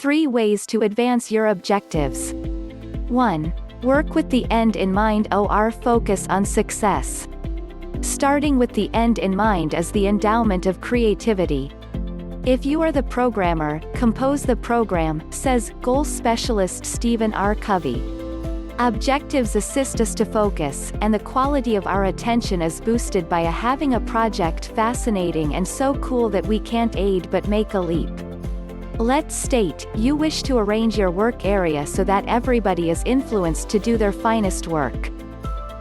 3 ways to advance your objectives. 1. Work with the end in mind or focus on success. Starting with the end in mind is the endowment of creativity. If you are the programmer, compose the program, says goal specialist Stephen R. Covey. Objectives assist us to focus, and the quality of our attention is boosted by having a project fascinating and so cool that we can't aid but make a leap. Let's state, you wish to arrange your work area so that everybody is influenced to do their finest work.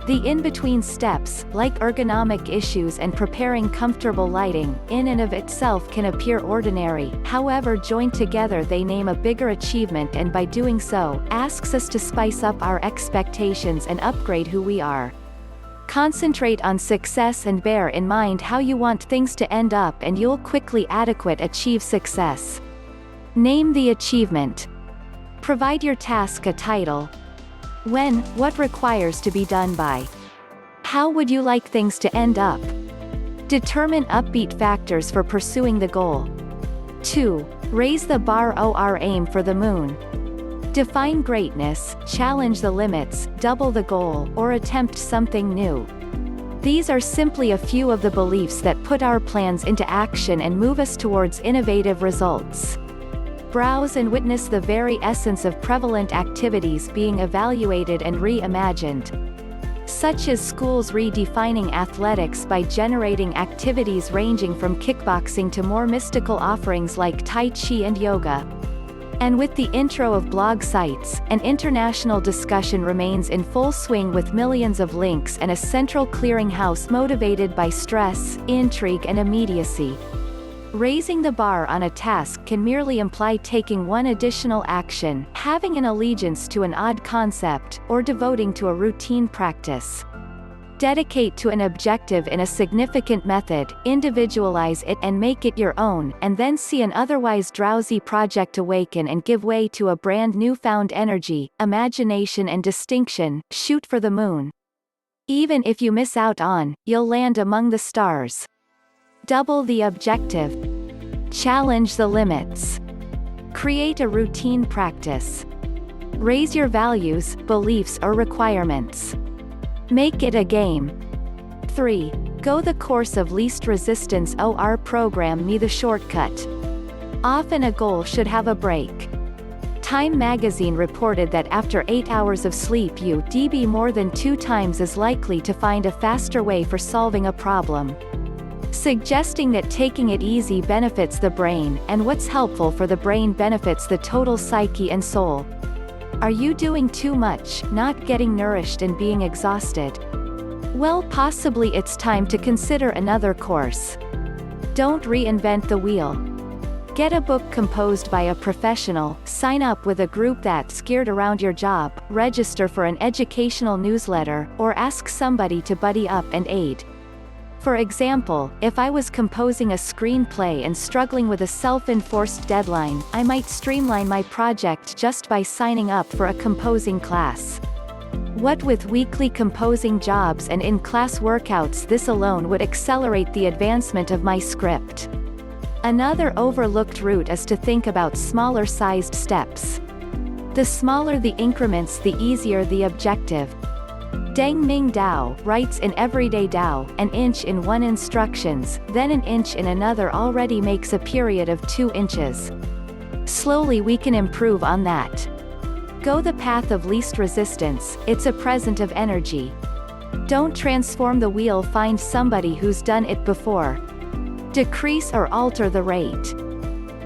The in-between steps, like ergonomic issues and preparing comfortable lighting, in and of itself can appear ordinary, however joined together they name a bigger achievement and by doing so, asks us to spice up our expectations and upgrade who we are. Concentrate on success and bear in mind how you want things to end up and you'll quickly achieve success. Name the achievement. Provide your task a title. When, what requires to be done by. How would you like things to end up? Determine upbeat factors for pursuing the goal. 2. Raise the bar or aim for the moon. Define greatness, challenge the limits, double the goal, or attempt something new. These are simply a few of the beliefs that put our plans into action and move us towards innovative results. Browse and witness the very essence of prevalent activities being evaluated and reimagined. Such as schools redefining athletics by generating activities ranging from kickboxing to more mystical offerings like Tai Chi and yoga. And with the intro of blog sites, an international discussion remains in full swing with millions of links and a central clearinghouse motivated by stress, intrigue and immediacy. Raising the bar on a task can merely imply taking one additional action, having an allegiance to an odd concept, or devoting to a routine practice. Dedicate to an objective in a significant method, individualize it and make it your own, and then see an otherwise drowsy project awaken and give way to a brand newfound energy, imagination and distinction. Shoot for the moon. Even if you miss out on, you'll land among the stars. Double the objective. Challenge the limits. Create a routine practice. Raise your values, beliefs or requirements. Make it a game. 3. Go the course of least resistance or program me the shortcut. Often a goal should have a break. Time magazine reported that after 8 hours of sleep you'd be more than 2 times as likely to find a faster way for solving a problem. Suggesting that taking it easy benefits the brain, and what's helpful for the brain benefits the total psyche and soul. Are you doing too much, not getting nourished and being exhausted? Well, possibly it's time to consider another course. Don't reinvent the wheel. Get a book composed by a professional, sign up with a group that's geared around your job, register for an educational newsletter, or ask somebody to buddy up and aid. For example, if I was composing a screenplay and struggling with a self-enforced deadline, I might streamline my project just by signing up for a composing class. What with weekly composing jobs and in-class workouts, this alone would accelerate the advancement of my script. Another overlooked route is to think about smaller-sized steps. The smaller the increments, the easier the objective. Deng Ming Dao writes in Everyday Dao, an inch in one instructions, then an inch in another already makes a period of 2 inches. Slowly we can improve on that. Go the path of least resistance, it's a present of energy. Don't transform the wheel, find somebody who's done it before. Decrease or alter the rate.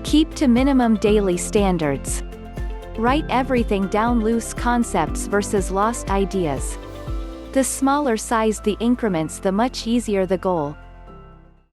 Keep to minimum daily standards. Write everything down, loose concepts versus lost ideas. The smaller size the increments, the much easier the goal.